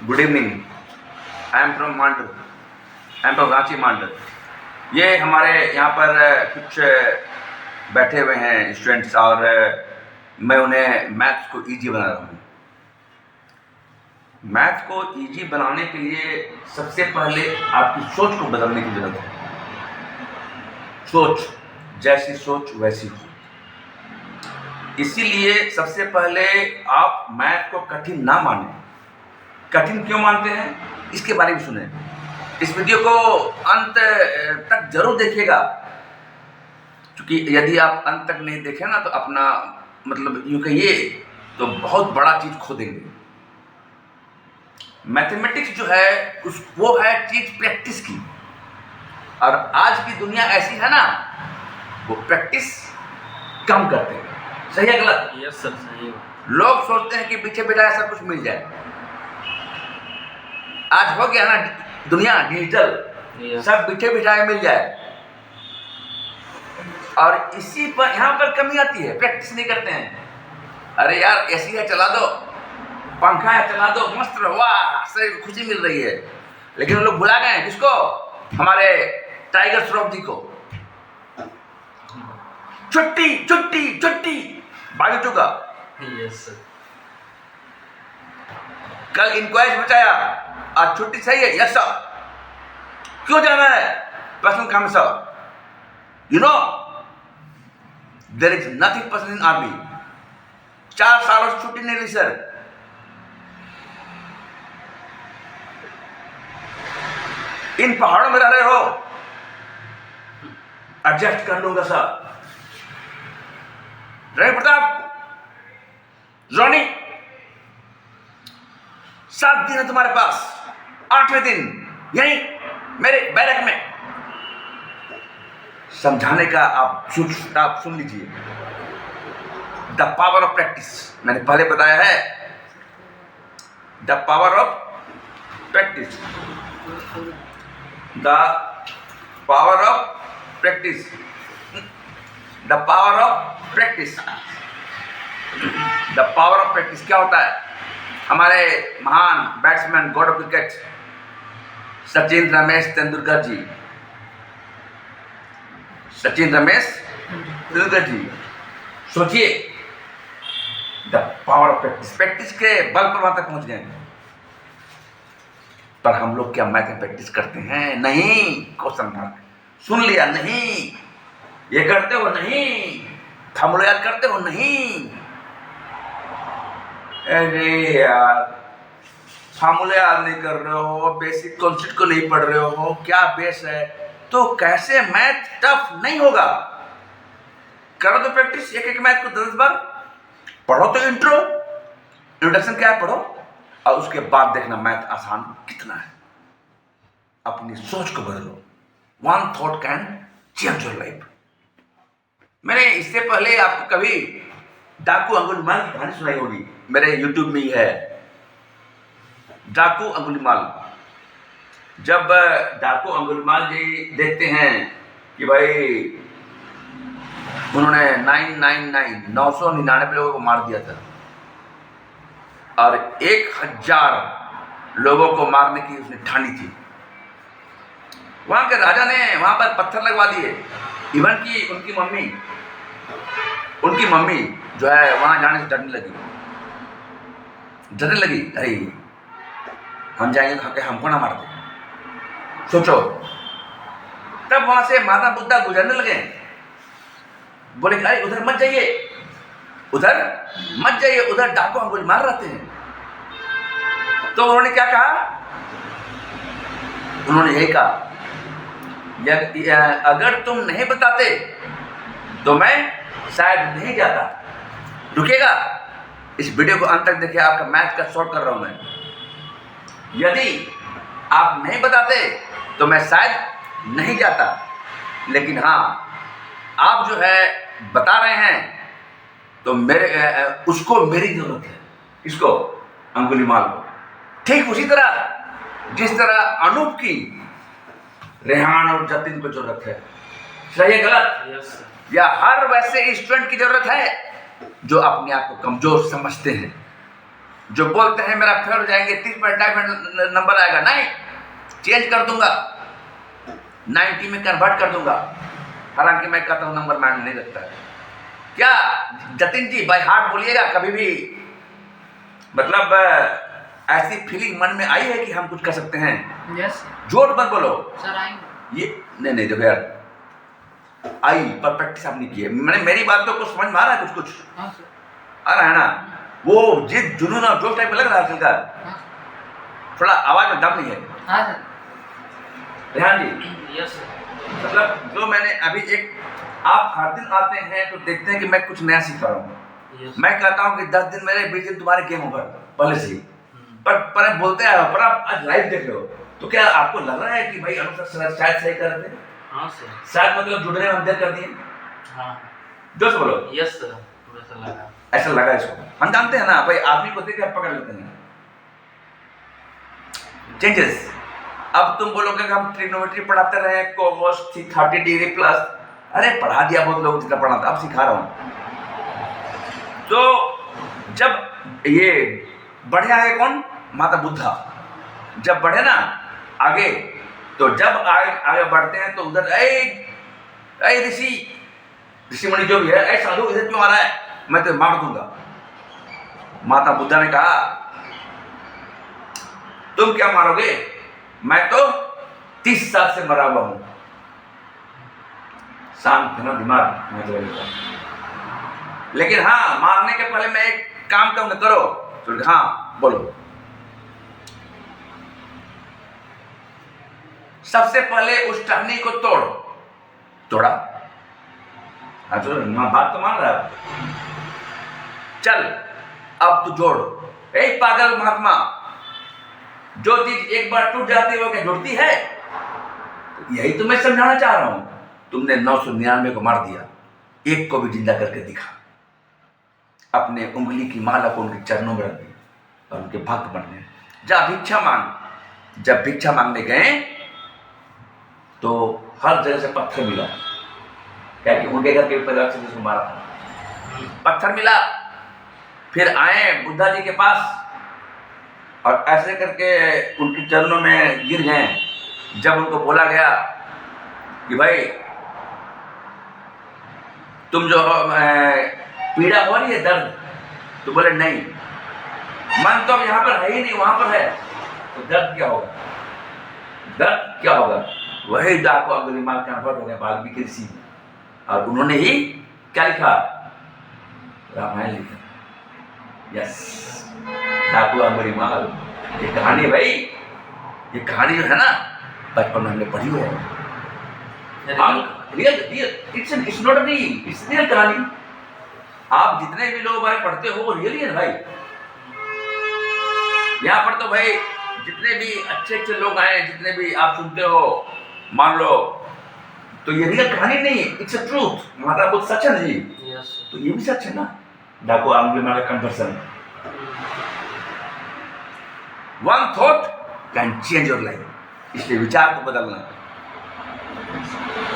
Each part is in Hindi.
Good evening. I am from Mandu, I am from Ranchi Mandu. ये हमारे यहाँ पर कुछ बैठे हुए हैं स्टूडेंट्स और मैं उन्हें मैथ्स को इजी बना रहा हूँ। मैथ्स को इजी बनाने के लिए सबसे पहले आपकी सोच को बदलने की जरूरत है। सोच, जैसी सोच वैसी हो। इसीलिए सबसे पहले आप मैथ को कठिन ना मानें। कठिन क्यों मानते हैं इसके बारे में सुने। इस वीडियो को अंत तक जरूर देखिएगा, क्योंकि यदि आप अंत तक नहीं देखें ना तो अपना मतलब यूं कहिए तो बहुत बड़ा चीज खो देंगे। मैथमेटिक्स जो है वो है चीज प्रैक्टिस की, और आज की दुनिया ऐसी है ना, वो प्रैक्टिस कम करते हैं। सही है गलत? यस सर, सही है। लोग सोचते हैं कि पीछे बिठाए सब कुछ मिल जाए। आज हो गया ना दुनिया डिजिटल, सब बिठे बिठाए मिल जाए, और इसी पर यहाँ पर कमी आती है। प्रैक्टिस नहीं करते हैं। अरे यार एसी है चला दो, पंखा है चला दो, मस्त रहो, वाह शरीर को खुशी मिल रही है। लेकिन वो लोग भुला गए किसको? हमारे टाइगर श्रॉफ जी को। छुट्टी छुट्टी छुट्टी बागी चुका। Yes sir. कल इंक्वायरी बचाया, आज छुट्टी सही है? Yes sir. क्यों जाना है? पर्सनल काम sir. You know there is nothing personal in army. 4 सालों से छुट्टी नहीं ली सर। इन पहाड़ों में रह रहे हो, एडजस्ट कर लूंगा सर। रवि प्रताप, रोनी, 7 दिन है तुम्हारे पास, 8वें दिन यहीं मेरे बैरक में। समझाने का आप सुन लीजिए। द पावर ऑफ प्रैक्टिस, मैंने पहले बताया है। The power of practice, the power of practice, the power of practice, the power of practice. क्या होता है? हमारे महान batsman, god of cricket, Sachin Ramesh Tendulkar ji, Sachin Ramesh Tendulkar ji, सोचिए the power of practice. Practice के बल पर वहां तक पहुंच गए, पर हम लोग क्या मैथ में प्रैक्टिस करते हैं? नहीं। Question mark. सुन लिया? नहीं। ये करते हो? नहीं। फार्मूला याद करते हो? नहीं। अरे यार फार्मूला याद नहीं कर रहे हो, बेसिक कॉन्सेप्ट को नहीं पढ़ रहे हो, क्या बेस है, तो कैसे मैथ टफ नहीं होगा? करो तो प्रैक्टिस, एक एक मैथ को 10 बार पढ़ो। तो इंट्रोडक्शन क्या है पढ़ो, और उसके बाद देखना मैथ आसान कितना है। अपनी सोच को बदलो। One thought can change your life. मैंने इससे पहले आपको कभी डाकू अंगुलीमाल की कहानी सुनाई होगी, मेरे यूट्यूब में ही है। डाकू अंगुलीमाल। जब डाकू अंगुलीमाल जी देखते हैं कि भाई उन्होंने 999 लोगों को मार दिया था, और 1000 लोगों को मारने की उसने ठानी थी। वहां के राजा ने वहां पर पत्थर लगवा दिए। इवन की उनकी मम्मी जो है वहां जाने से डरने लगी। अरे हम जाएंगे खा के हमको ना मार दे। सोचो, तब वहां से माता बुद्धा गुजरने लगे। बोले अरे उधर मत जाइए, उधर डाकू अंगुली मार रहते हैं। तो उन्होंने क्या कहा? उन्होंने यही कहा, अगर तुम नहीं बताते तो मैं शायद नहीं जाता। रुकेगा? इस वीडियो को अंत तक देखिए, आपका मैथ का शॉर्ट कर रहा हूं मैं। यदि आप नहीं बताते तो मैं शायद नहीं जाता, लेकिन हाँ आप जो है बता रहे हैं तो उसको मेरी जरूरत है। इसको अंगुलीमाल को। ठीक उसी तरह जिस तरह अनूप की रेहान और जतिन को जरूरत है। सही है गलत? यस। या हर वैसे स्टूडेंट की जरूरत है जो अपने आप को कमजोर समझते हैं। जो बोलते हैं मेरा फेल हो जाएंगे, 30 मिनट 2.5 नंबर आएगा, नहीं, चेंज कर दूंगा, 90 में कन्वर्ट कर दूंगा। हालांकि मैं कहता हूं नंबर मायने नहीं रखता है। क्या जतिन जी बाय हार्ट बोलिएगा कभी भी, मतलब ऐसी फीलिंग मन में आई है कि हम कुछ कर सकते हैं? यस झूठ मत बोलो सर, आएंगे। ये नहीं देखो यार, आई पर प्रैक्टिस आपने की है। मैंने मेरी बातों को समझ में आ रहा है, कुछ हाँ सर। आ रहा है ना? वो जिद जुनून और जोश टाइप में लग रहा है आजकल का, हाँ थोड़ा आवाज में दम नहीं है। हाँ सर। ध्यान जी, यस सर। मतलब जो मैंने अभी एक, आप हर दिन आते हैं तो देखते हैं कि मैं कुछ नया सीख रहा हूँ। यस मैं कहता हूँ कि 10 दिन मेरे 20 दिन तुम्हारे गेम ओवर पहले से ही, पर बोलते हैं, पर आप आज लाइव देख रहे हो तो क्या आपको लग रहा है कि भाई अनुसार सर शायद सही कर रहे थे? हाँ सर। शायद मतलब जुड़ने में हम देर कर दिए। हाँ जोश बोलो। यस सर, वैसा लगा। ऐसा लगा इसको, हम जानते हैं ना भाई, आदमी को देख के पकड़ लेते हैं चेंजेस। अब तुम बोलोगे कि हम ट्रिग्नोमेट्री पढ़ाते रहे, कोस 30 डिग्री प्लस, अरे पढ़ा दिया बहुत लोग जितना पढ़ा था, अब सिखा रहा हूं। तो जब ये बढ़े आगे कौन? माता बुद्धा। जब बढ़े ना आगे, तो जब आगे बढ़ते हैं तो उधर ऐ ऋषि मुनि जो भी है, ऐ साधु इधर क्यों आ रहा है, मैं तो मार दूंगा। माता बुद्धा ने कहा तुम क्या मारोगे, मैं तो 30 साल से मरा हुआ हूं। शांत है ना दिमाग, मतलब लेकिन हाँ, मारने के पहले मैं एक काम करूंगा, करो तो हाँ बोलो। सबसे पहले उस टहनी को तोड़ा। हाँ चलो, बात तो मान रहा है। चल अब तू जोड़। पागल महात्मा, जो चीज एक बार टूट जाती है वो क्या जुड़ती है? यही तो मैं समझाना चाह रहा हूं। तुमने 999 को मार दिया, एक को भी जिंदा करके दिखा। अपने उंगली की माला को उनके चरणों में रख दी और उनके भक्त बन गए। जा भिक्षा मांग। जब भिक्षा मांगने गए तो हर जगह से पत्थर मिला, क्या कि उनके घर के परिवार से जिसको मारा था, पत्थर मिला। फिर आए बुद्धा जी के पास और ऐसे करके उनके चरणों में गिर गए। जब उनको बोला गया कि भाई तुम जो पीड़ा हो रही है, दर्द, तो बोले नहीं, मन तो अब यहाँ पर है ही नहीं, वहां पर है, तो दर्द क्या होगा? दर्द क्या होगा? वही डाकू अंगुलीमाल कन्वर्ट हो गया वाल्मीकि ऋषि, और उन्होंने ही क्या लिखा? रामायण लिखा। यस, डाकू अंगुलीमाल। ये कहानी भाई, ये कहानी जो है ना, बचपन में हमने पढ़ी है। It's not reel, it's real कहानी। आप जितने भी लोग भाई पढ़ते हो वो रियल है भाई। यहाँ पर तो भाई जितने भी अच्छे लोग आए, जितने भी आप सुनते हो, मान लो तो ये रियल कहानी नहीं है, इट्स अ ट्रूथ। माता बुद्ध सच है जी, तो ये भी सच है ना। डाकू Angulimal conversion. One thought can change your life. इसलिए विचार को बदलना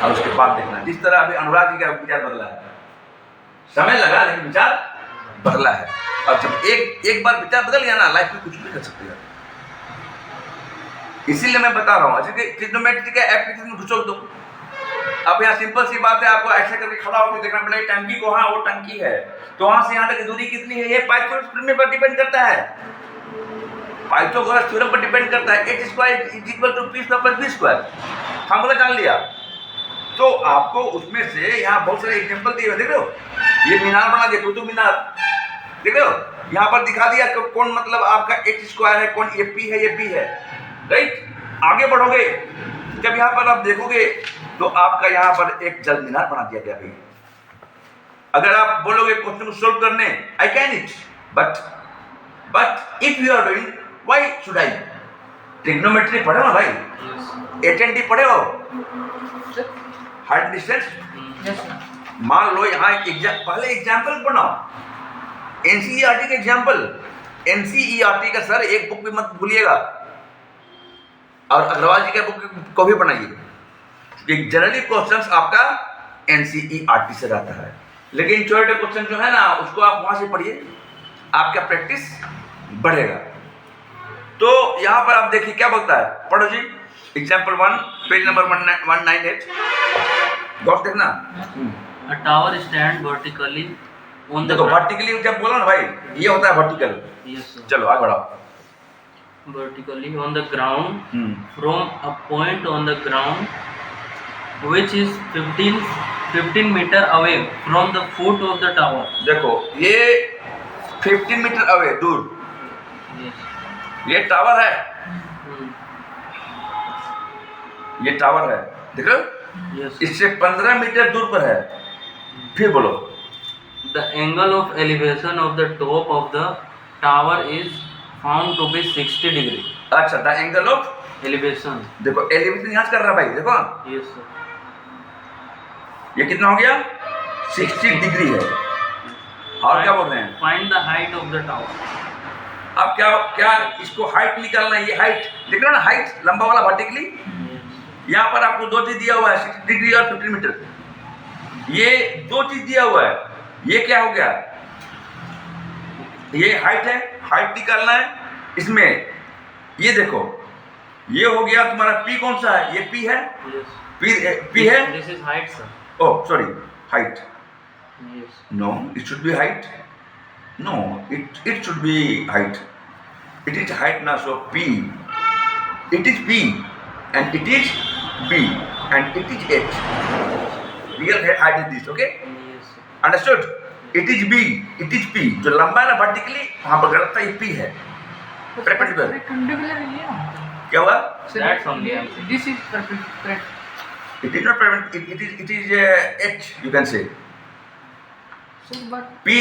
और उसके बाद देखना। जिस तरह अभी अनुराग जी का विचार बदला है, समय लगा लेकिन विचार बदला है। और जब एक बार विचार बदल गया ना, लाइफ में कुछ भी कर सकते हैं। इसीलिए मैं बता रहा हूँ, अच्छा कि ट्रिग्नोमेट्री के एप्लीकेशन में घुसो दो। अब यहाँ सिंपल सी बात है, आपको ऐसे करके खड़ा होकर देखना पड़ेगा टंकी को। हाँ वो टंकी है, तो वहां से यहाँ तक की दूरी कितनी है, ये पाइथागोरस पर डिपेंड करता है। पाइथागोरस थ्योरम पर डिपेंड करता है। h square is equal to p square plus b square. Formula जान लिया तो आपको उसमें से यहाँ बहुत सारे एग्जांपल दिए हुए, देख रहे हो? ये मीनार बना दिया, कुतुब मीनार, देख रहे हो? यहाँ पर दिखा दिया कौन मतलब आपका h स्क्वायर है, कौन ये p है, ये b है, राइट। आगे बढ़ोगे जब यहाँ पर आप देखोगे तो आपका यहाँ पर एक जल मीनार बना दिया गया भाई। अगर आप बोलोगे क्वेश्चन को सोल्व करने, I can it, but if you are doing, why should I? Trigonometry पढ़े हो ना भाई, HND पढ़े हो, हाइट डिस्टेंस। मान लो यहाँ पहले एग्जाम्पल बनाओ, NCERT के एग्जाम्पल। NCERT का सर एक बुक भी मत भूलिएगा, और अग्रवाल जी का बुक को भी बनाइए। जनरली क्वेश्चंस आपका NCERT से रहता है, लेकिन छोटे क्वेश्चन जो है ना उसको आप वहां से पढ़िए। आपका प्रैक्टिस बढ़ेगा। तो यहाँ पर आप देखिए क्या बोलता है, पढ़ो जी। एग्जाम्पल 1 पेज नंबर 198 गौर से देखना। A tower stand vertically on the देखो ground. वर्टिकली जब बोला ना भाई, ये होता है वर्टिकल। Yes, sir. चलो आगे बढ़ाओ। Vertically on the ground hmm, from a point on the ground which is 15 meter away from the foot of the tower. देखो ये 15 मीटर अवे दूर Yes. ये टावर है, Hmm. ये टावर है, देखो Yes. इससे 15 मीटर दूर पर है। फिर बोलो। The angle of elevation of the top of the tower is found to be 60 degree. अच्छा, द एंगल ऑफ Elevation. देखो एलिवेशन यहाँ से कर रहा है भाई, देखो Yes, sir. ये कितना हो गया 60 डिग्री है। और क्या बोल रहे हैं, Find the height of the tower. अब क्या क्या इसको हाइट निकालना है। ये हाइट देख रहे हो ना, हाइट लंबा वाला वर्टिकली। यहाँ पर आपको दो चीज दिया हुआ है, 60 डिग्री और 15 मीटर। ये दो चीज दिया हुआ है, ये क्या हो गया, ये हाइट है, हाइट निकालना है इसमें। ये देखो ये हो गया तुम्हारा पी, कौन सा है, ये पी है, Yes. पी है। This is height, sir. Oh sorry, height. Yes. No, it should be height. No, it should be height. It is height now, so P. It is P, and it is B, and it is H. Real height is this, okay? Yes, sir. Understood? It is B, it is P. जो लंबा है ना वर्टिकली, वहाँ पर गलत था, ये P है। Perpendicular. Perpendicular है। क्या हुआ? That's only answer. This is perpendicular. It is not perpendicular. It is H. You can say So, but P,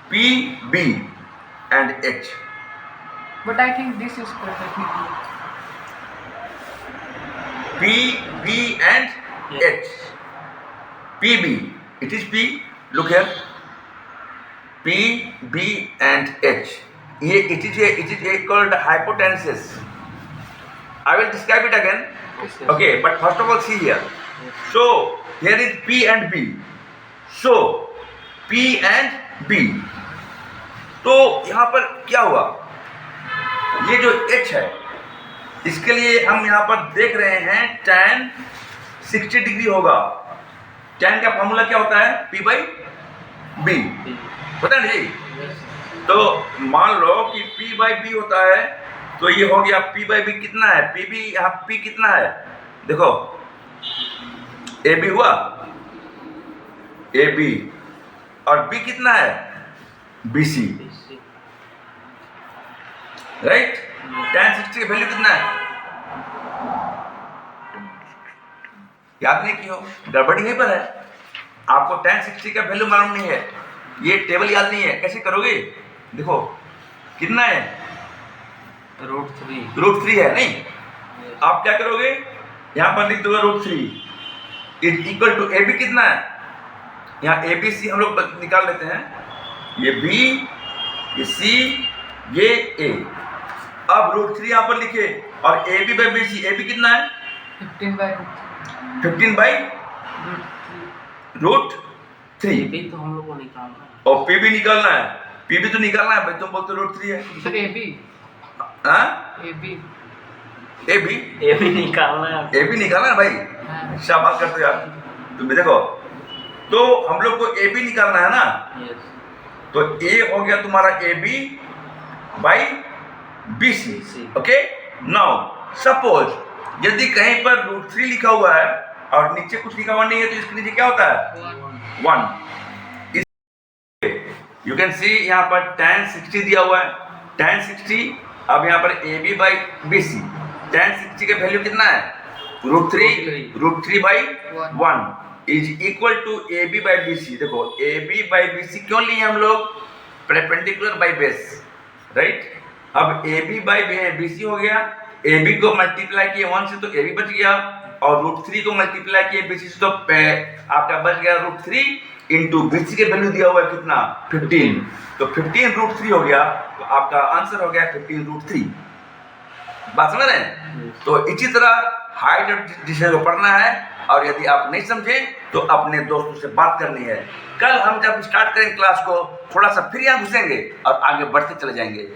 B, and H. I think this is perpendicular. P, B, and H. PB. It is P. Look here. P, B, and H. It is called hypotenuse. I will describe it again. Yes, sir. Okay, but first of all, see here. So here is P and B. So P and B. तो यहाँ पर क्या हुआ, ये जो H है इसके लिए हम यहाँ पर देख रहे हैं tan 60 डिग्री होगा। tan का फॉर्मूला क्या होता है, P by B, पता नहीं जी। Yes, sir. तो मान लो कि P by B होता है, तो ये हो गया P by B कितना है, PB, यहाँ P कितना है, देखो AB हुआ, AB, और B कितना है, BC, BC. राइट। tan 60 की वैल्यू कितना है, याद नहीं की हो, गड़बड़ी यहीं पर है। आपको tan 60 का वैल्यू मालूम नहीं है, ये टेबल याद नहीं है, कैसे करोगे, देखो कितना है, √3. √3 है नहीं। Yes. आप क्या करोगे, यहाँ पर लिख दोगे √3 इज इक्वल टू AB कितना है, यहाँ ABC हम लोग निकाल लेते हैं, ये B, ये C, ये A। अब √3 यहाँ पर लिखे और AB by BC, AB कितना है 15 by 15 by √3, ये भी तो हम लोग को निकालना है. और PB निकालना है, PB तो निकालना है भाई, तुम बोलते √3 है, Sir, AB. हाँ AB. AB, ये भी निकालना है. AB निकालना है भाई, हाँ. शाबाश करते हो यार तुम भी। देखो तो हम लोग को AB निकालना है ना, Yes. तो A हो गया तुम्हारा AB by BC, okay. Now suppose यदि कहीं पर √3 लिखा हुआ है और नीचे कुछ लिखा हुआ नहीं है, तो इसके नीचे क्या होता है 1। यू कैन सी यहाँ पर tan 60 दिया हुआ है, tan 60। अब यहाँ पर AB बाई BC, tan 60 का वैल्यू कितना है √3 by 1 is equal to AB by BC। देखो AB बाई BC क्यों लिए हम लोग, परपेंडिकुलर बाई बेस, राइट। अब AB बाई BC हो गया, AB को मल्टीप्लाई किए 1 से तो AB बच गया, और √3 को मल्टीप्लाई किए BC से तो आपका बच गया √3 इंटू BC के वैल्यू दिया हुआ है कितना 15, तो 15 √3 हो गया, तो आपका आंसर हो गया 15 √3। बात समझ रहे हैं। तो इसी तरह हाइट डिसीजन को पढ़ना है, और यदि आप नहीं समझे तो अपने दोस्तों से बात करनी है। कल हम जब स्टार्ट करेंगे क्लास को, थोड़ा सा फिर यहाँ घुसेंगे और आगे बढ़ते चले जाएंगे।